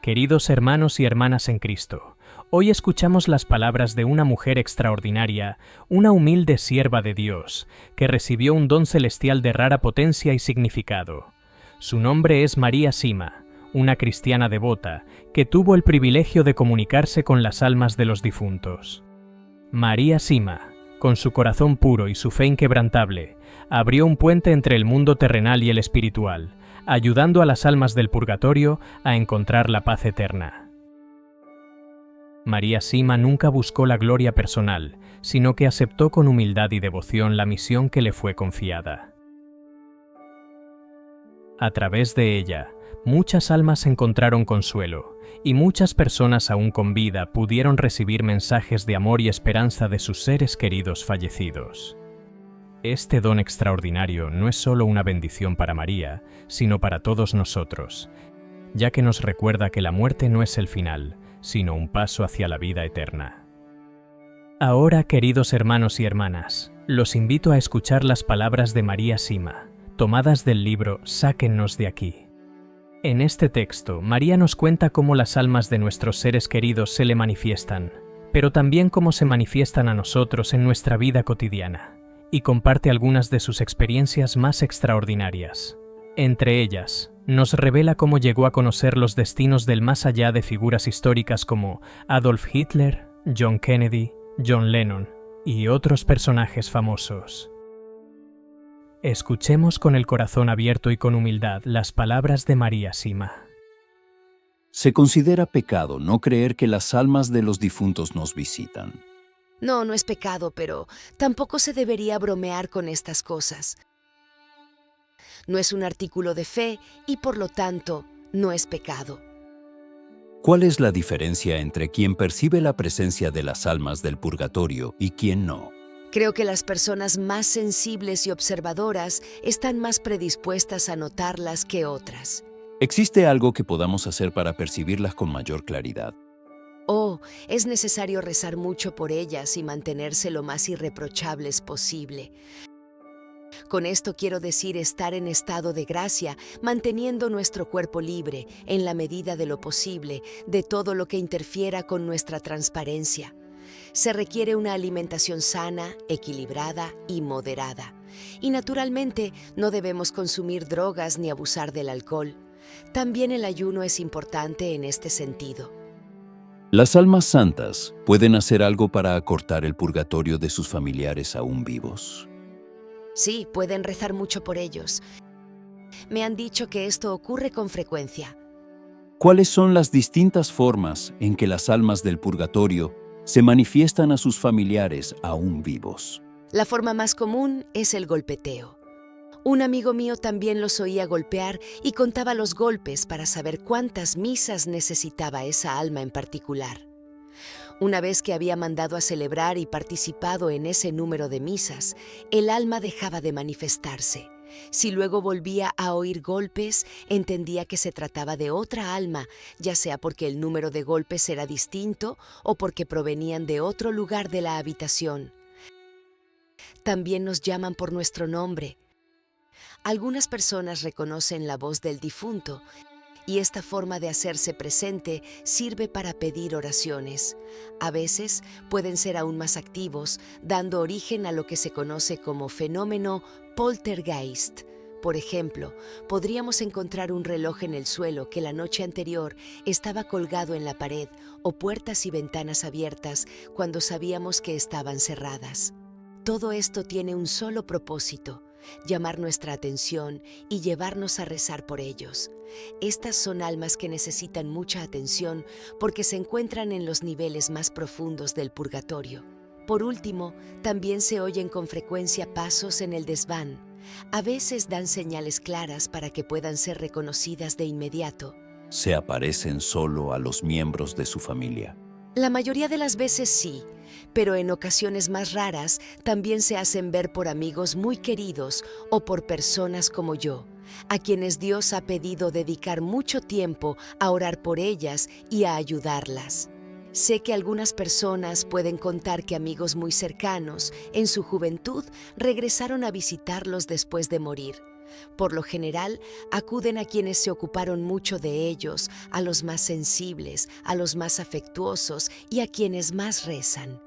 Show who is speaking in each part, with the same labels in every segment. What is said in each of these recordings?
Speaker 1: Queridos hermanos y hermanas en Cristo, hoy escuchamos las palabras de una mujer extraordinaria, una humilde sierva de Dios, que recibió un don celestial de rara potencia y significado. Su nombre es María Sima, una cristiana devota, que tuvo el privilegio de comunicarse con las almas de los difuntos. María Sima, con su corazón puro y su fe inquebrantable, abrió un puente entre el mundo terrenal y el espiritual, ayudando a las almas del purgatorio a encontrar la paz eterna. María Sima nunca buscó la gloria personal, sino que aceptó con humildad y devoción la misión que le fue confiada. A través de ella, muchas almas encontraron consuelo, y muchas personas aún con vida pudieron recibir mensajes de amor y esperanza de sus seres queridos fallecidos. Este don extraordinario no es solo una bendición para María, sino para todos nosotros, ya que nos recuerda que la muerte no es el final, sino un paso hacia la vida eterna. Ahora, queridos hermanos y hermanas, los invito a escuchar las palabras de María Sima, tomadas del libro Sáquennos de aquí. En este texto, María nos cuenta cómo las almas de nuestros seres queridos se le manifiestan, pero también cómo se manifiestan a nosotros en nuestra vida cotidiana, y comparte algunas de sus experiencias más extraordinarias. Entre ellas, nos revela cómo llegó a conocer los destinos del más allá de figuras históricas como Adolf Hitler, John Kennedy, John Lennon y otros personajes famosos. Escuchemos con el corazón abierto y con humildad las palabras de María Sima.
Speaker 2: Se considera pecado no creer que las almas de los difuntos nos visitan.
Speaker 3: No, no es pecado, pero tampoco se debería bromear con estas cosas. No es un artículo de fe y, por lo tanto, no es pecado.
Speaker 2: ¿Cuál es la diferencia entre quien percibe la presencia de las almas del purgatorio y quien no?
Speaker 3: Creo que las personas más sensibles y observadoras están más predispuestas a notarlas que otras.
Speaker 2: ¿Existe algo que podamos hacer para percibirlas con mayor claridad?
Speaker 3: Oh, es necesario rezar mucho por ellas y mantenerse lo más irreprochables posible. Con esto quiero decir estar en estado de gracia, manteniendo nuestro cuerpo libre, en la medida de lo posible, de todo lo que interfiera con nuestra transparencia. Se requiere una alimentación sana, equilibrada y moderada. Y naturalmente, no debemos consumir drogas ni abusar del alcohol. También el ayuno es importante en este sentido.
Speaker 2: ¿Las almas santas pueden hacer algo para acortar el purgatorio de sus familiares aún vivos?
Speaker 3: Sí, pueden rezar mucho por ellos. Me han dicho que esto ocurre con frecuencia.
Speaker 2: ¿Cuáles son las distintas formas en que las almas del purgatorio se manifiestan a sus familiares aún vivos?
Speaker 3: La forma más común es el golpeteo. Un amigo mío también los oía golpear y contaba los golpes para saber cuántas misas necesitaba esa alma en particular. Una vez que había mandado a celebrar y participado en ese número de misas, el alma dejaba de manifestarse. Si luego volvía a oír golpes, entendía que se trataba de otra alma, ya sea porque el número de golpes era distinto o porque provenían de otro lugar de la habitación. También nos llaman por nuestro nombre. Algunas personas reconocen la voz del difunto y esta forma de hacerse presente sirve para pedir oraciones. A veces pueden ser aún más activos, dando origen a lo que se conoce como fenómeno poltergeist. Por ejemplo, podríamos encontrar un reloj en el suelo que la noche anterior estaba colgado en la pared o puertas y ventanas abiertas cuando sabíamos que estaban cerradas. Todo esto tiene un solo propósito: llamar nuestra atención y llevarnos a rezar por ellos. Estas son almas que necesitan mucha atención porque se encuentran en los niveles más profundos del purgatorio. Por último, también se oyen con frecuencia pasos en el desván. A veces dan señales claras para que puedan ser reconocidas de inmediato.
Speaker 2: ¿Se aparecen solo a los miembros de su familia?
Speaker 3: La mayoría de las veces sí, pero en ocasiones más raras también se hacen ver por amigos muy queridos o por personas como yo, a quienes Dios ha pedido dedicar mucho tiempo a orar por ellas y a ayudarlas. Sé que algunas personas pueden contar que amigos muy cercanos, en su juventud, regresaron a visitarlos después de morir. Por lo general, acuden a quienes se ocuparon mucho de ellos, a los más sensibles, a los más afectuosos y a quienes más rezan.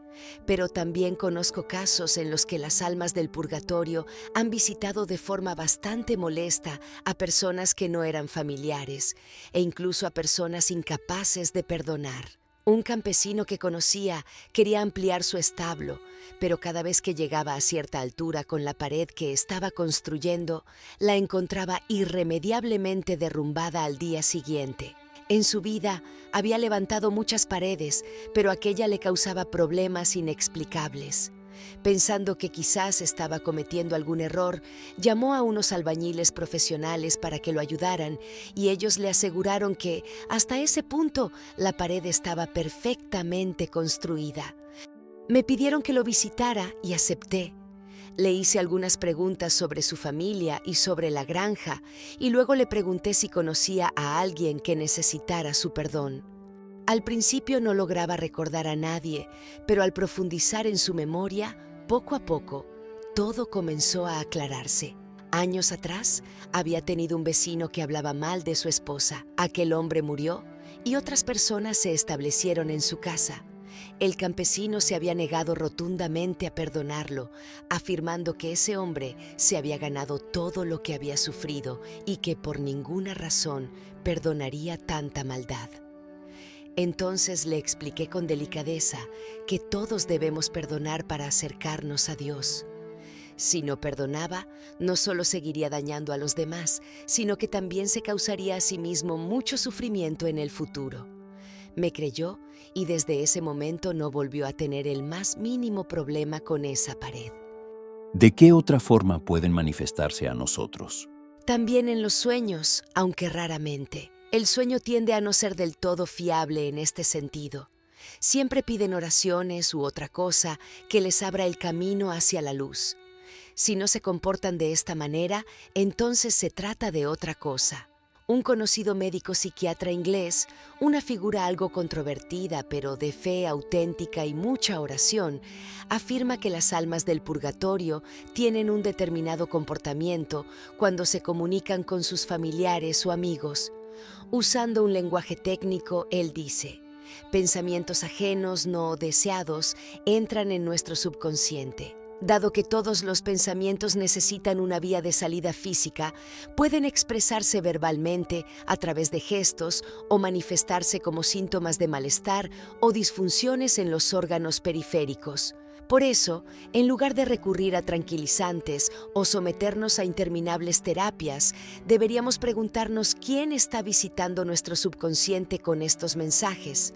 Speaker 3: Pero también conozco casos en los que las almas del purgatorio han visitado de forma bastante molesta a personas que no eran familiares e incluso a personas incapaces de perdonar. Un campesino que conocía quería ampliar su establo, pero cada vez que llegaba a cierta altura con la pared que estaba construyendo, la encontraba irremediablemente derrumbada al día siguiente. En su vida había levantado muchas paredes, pero aquella le causaba problemas inexplicables. Pensando que quizás estaba cometiendo algún error, llamó a unos albañiles profesionales para que lo ayudaran y ellos le aseguraron que, hasta ese punto, la pared estaba perfectamente construida. Me pidieron que lo visitara y acepté. Le hice algunas preguntas sobre su familia y sobre la granja, y luego le pregunté si conocía a alguien que necesitara su perdón. Al principio no lograba recordar a nadie, pero al profundizar en su memoria, poco a poco, todo comenzó a aclararse. Años atrás, había tenido un vecino que hablaba mal de su esposa. Aquel hombre murió y otras personas se establecieron en su casa. El campesino se había negado rotundamente a perdonarlo, afirmando que ese hombre se había ganado todo lo que había sufrido y que por ninguna razón perdonaría tanta maldad. Entonces le expliqué con delicadeza que todos debemos perdonar para acercarnos a Dios. Si no perdonaba, no solo seguiría dañando a los demás, sino que también se causaría a sí mismo mucho sufrimiento en el futuro. Me creyó y desde ese momento no volvió a tener el más mínimo problema con esa pared.
Speaker 2: ¿De qué otra forma pueden manifestarse a nosotros?
Speaker 3: También en los sueños, aunque raramente. El sueño tiende a no ser del todo fiable en este sentido. Siempre piden oraciones u otra cosa que les abra el camino hacia la luz. Si no se comportan de esta manera, entonces se trata de otra cosa. Un conocido médico psiquiatra inglés, una figura algo controvertida pero de fe auténtica y mucha oración, afirma que las almas del purgatorio tienen un determinado comportamiento cuando se comunican con sus familiares o amigos. Usando un lenguaje técnico, él dice: pensamientos ajenos no deseados entran en nuestro subconsciente. Dado que todos los pensamientos necesitan una vía de salida física, pueden expresarse verbalmente a través de gestos o manifestarse como síntomas de malestar o disfunciones en los órganos periféricos. Por eso, en lugar de recurrir a tranquilizantes o someternos a interminables terapias, deberíamos preguntarnos quién está visitando nuestro subconsciente con estos mensajes,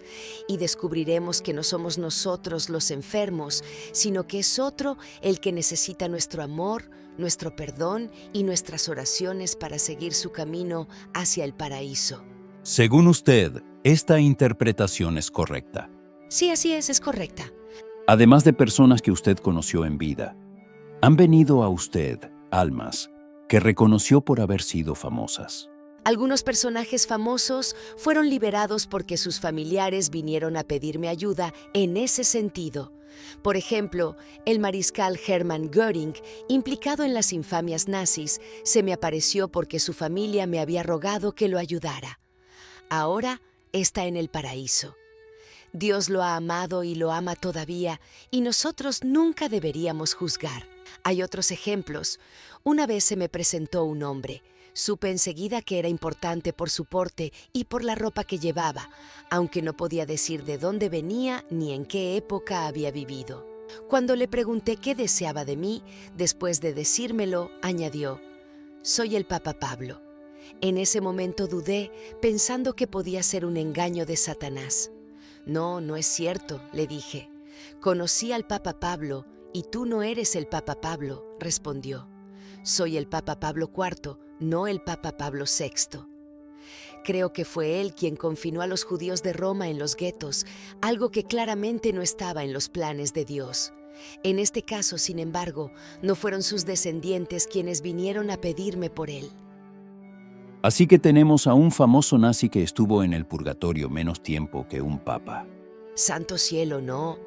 Speaker 3: y descubriremos que no somos nosotros los enfermos, sino que es otro el que necesita nuestro amor, nuestro perdón y nuestras oraciones para seguir su camino hacia el paraíso.
Speaker 2: Según usted, esta interpretación es correcta.
Speaker 3: Sí, así es correcta.
Speaker 2: Además de personas que usted conoció en vida, han venido a usted almas que reconoció por haber sido famosas.
Speaker 3: Algunos personajes famosos fueron liberados porque sus familiares vinieron a pedirme ayuda en ese sentido. Por ejemplo, el mariscal Hermann Göring, implicado en las infamias nazis, se me apareció porque su familia me había rogado que lo ayudara. Ahora está en el paraíso. Dios lo ha amado y lo ama todavía, y nosotros nunca deberíamos juzgar. Hay otros ejemplos. Una vez se me presentó un hombre. Supe enseguida que era importante por su porte y por la ropa que llevaba, aunque no podía decir de dónde venía ni en qué época había vivido. Cuando le pregunté qué deseaba de mí, después de decírmelo, añadió: «Soy el Papa Pablo». En ese momento dudé, pensando que podía ser un engaño de Satanás. «No, no es cierto», le dije. «Conocí al Papa Pablo y tú no eres el Papa Pablo», respondió. «Soy el Papa Pablo IV, no el Papa Pablo VI». Creo que fue él quien confinó a los judíos de Roma en los guetos, algo que claramente no estaba en los planes de Dios. En este caso, sin embargo, no fueron sus descendientes quienes vinieron a pedirme por él.
Speaker 2: Así que tenemos a un famoso nazi que estuvo en el purgatorio menos tiempo que un papa.
Speaker 3: Santo cielo, no.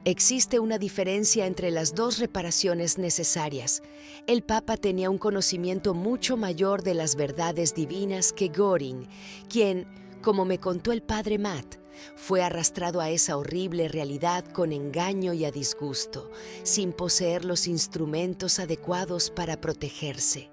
Speaker 3: Existe una diferencia entre las dos reparaciones necesarias. El Papa tenía un conocimiento mucho mayor de las verdades divinas que Göring, quien, como me contó el padre Matt, fue arrastrado a esa horrible realidad con engaño y a disgusto, sin poseer los instrumentos adecuados para protegerse.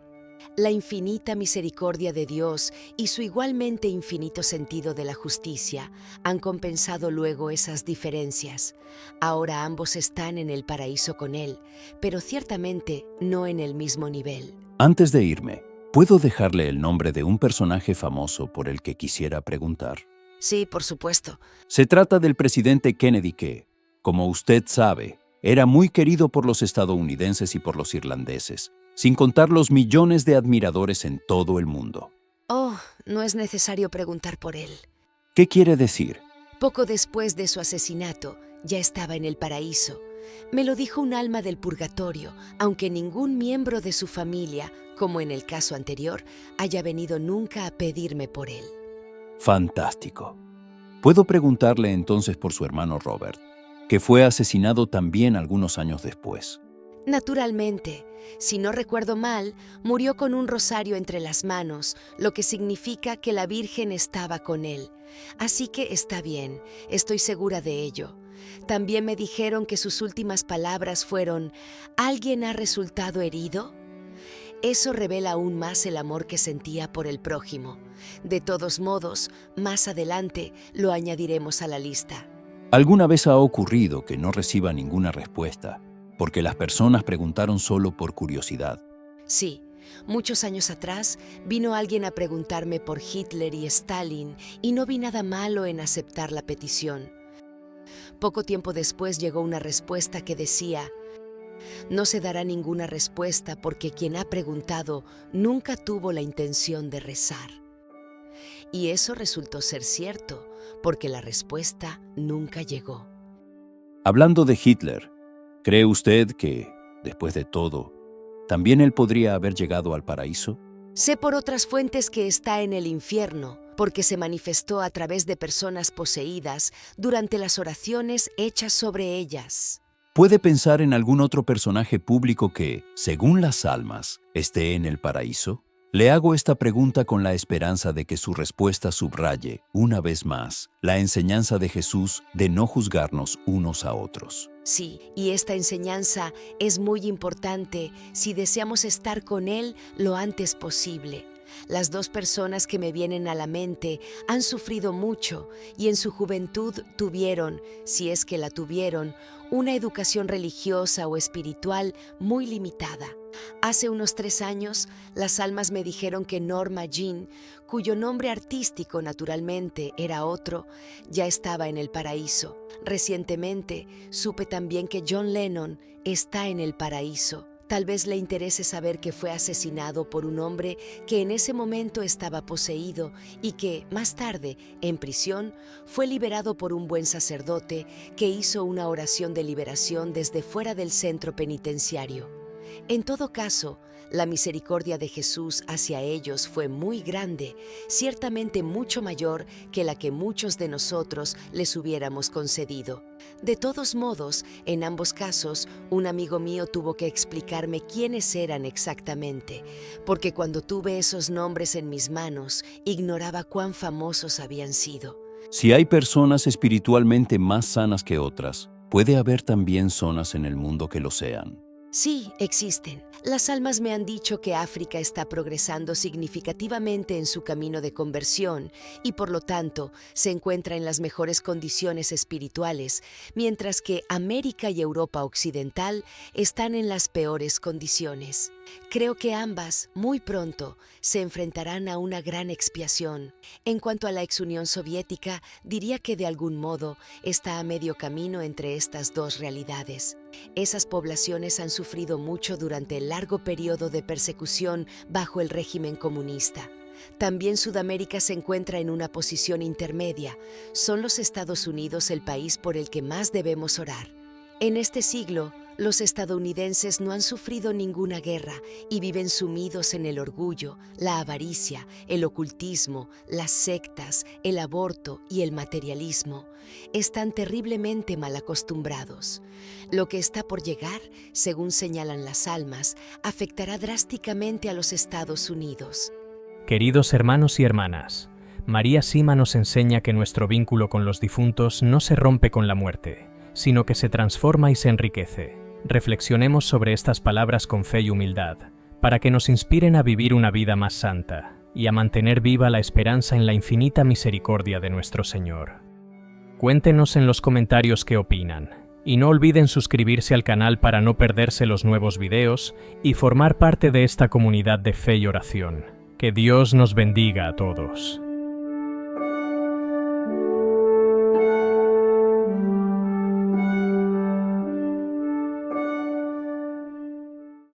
Speaker 3: La infinita misericordia de Dios y su igualmente infinito sentido de la justicia han compensado luego esas diferencias. Ahora ambos están en el paraíso con Él, pero ciertamente no en el mismo nivel.
Speaker 2: Antes de irme, ¿puedo dejarle el nombre de un personaje famoso por el que quisiera preguntar?
Speaker 3: Sí, por supuesto.
Speaker 2: Se trata del presidente Kennedy que, como usted sabe, era muy querido por los estadounidenses y por los irlandeses, sin contar los millones de admiradores en todo el mundo.
Speaker 3: Oh, no es necesario preguntar por él.
Speaker 2: ¿Qué quiere decir?
Speaker 3: Poco después de su asesinato, ya estaba en el paraíso. Me lo dijo un alma del purgatorio, aunque ningún miembro de su familia, como en el caso anterior, haya venido nunca a pedirme por él.
Speaker 2: Fantástico. Puedo preguntarle entonces por su hermano Robert, que fue asesinado también algunos años después.
Speaker 3: Naturalmente, si no recuerdo mal, murió con un rosario entre las manos, lo que significa que la Virgen estaba con él. Así que está bien, estoy segura de ello. También me dijeron que sus últimas palabras fueron: ¿alguien ha resultado herido? Eso revela aún más el amor que sentía por el prójimo. De todos modos, más adelante lo añadiremos a la lista.
Speaker 2: ¿Alguna vez ha ocurrido que no reciba ninguna respuesta, porque las personas preguntaron solo por curiosidad?
Speaker 3: Sí, muchos años atrás vino alguien a preguntarme por Hitler y Stalin y no vi nada malo en aceptar la petición. Poco tiempo después llegó una respuesta que decía: no se dará ninguna respuesta porque quien ha preguntado nunca tuvo la intención de rezar. Y eso resultó ser cierto, porque la respuesta nunca llegó.
Speaker 2: Hablando de Hitler, ¿cree usted que, después de todo, también él podría haber llegado al paraíso?
Speaker 3: Sé por otras fuentes que está en el infierno, porque se manifestó a través de personas poseídas durante las oraciones hechas sobre ellas.
Speaker 2: ¿Puede pensar en algún otro personaje público que, según las almas, esté en el paraíso? Le hago esta pregunta con la esperanza de que su respuesta subraye, una vez más, la enseñanza de Jesús de no juzgarnos unos a otros.
Speaker 3: Sí, y esta enseñanza es muy importante si deseamos estar con Él lo antes posible. Las dos personas que me vienen a la mente han sufrido mucho y en su juventud tuvieron, si es que la tuvieron, una educación religiosa o espiritual muy limitada. Hace unos 3 años, las almas me dijeron que Norma Jean, cuyo nombre artístico naturalmente era otro, ya estaba en el paraíso. Recientemente, supe también que John Lennon está en el paraíso. Tal vez le interese saber que fue asesinado por un hombre que en ese momento estaba poseído y que, más tarde, en prisión, fue liberado por un buen sacerdote que hizo una oración de liberación desde fuera del centro penitenciario. En todo caso, la misericordia de Jesús hacia ellos fue muy grande, ciertamente mucho mayor que la que muchos de nosotros les hubiéramos concedido. De todos modos, en ambos casos, un amigo mío tuvo que explicarme quiénes eran exactamente, porque cuando tuve esos nombres en mis manos, ignoraba cuán famosos habían sido.
Speaker 2: Si hay personas espiritualmente más sanas que otras, puede haber también zonas en el mundo que lo sean.
Speaker 3: Sí, existen. Las almas me han dicho que África está progresando significativamente en su camino de conversión y por lo tanto se encuentra en las mejores condiciones espirituales, mientras que América y Europa Occidental están en las peores condiciones. Creo que ambas, muy pronto, se enfrentarán a una gran expiación. En cuanto a la ex Unión Soviética, diría que de algún modo está a medio camino entre estas dos realidades. Esas poblaciones han sufrido mucho durante el largo periodo de persecución bajo el régimen comunista. También Sudamérica se encuentra en una posición intermedia. Son los Estados Unidos el país por el que más debemos orar. En este siglo, Los estadounidenses no han sufrido ninguna guerra y viven sumidos en el orgullo, la avaricia, el ocultismo, las sectas, el aborto y el materialismo. Están terriblemente mal acostumbrados. Lo que está por llegar, según señalan las almas, afectará drásticamente a los Estados Unidos.
Speaker 1: Queridos hermanos y hermanas, María Sima nos enseña que nuestro vínculo con los difuntos no se rompe con la muerte, sino que se transforma y se enriquece. Reflexionemos sobre estas palabras con fe y humildad, para que nos inspiren a vivir una vida más santa y a mantener viva la esperanza en la infinita misericordia de nuestro Señor. Cuéntenos en los comentarios qué opinan, y no olviden suscribirse al canal para no perderse los nuevos videos y formar parte de esta comunidad de fe y oración. Que Dios nos bendiga a todos.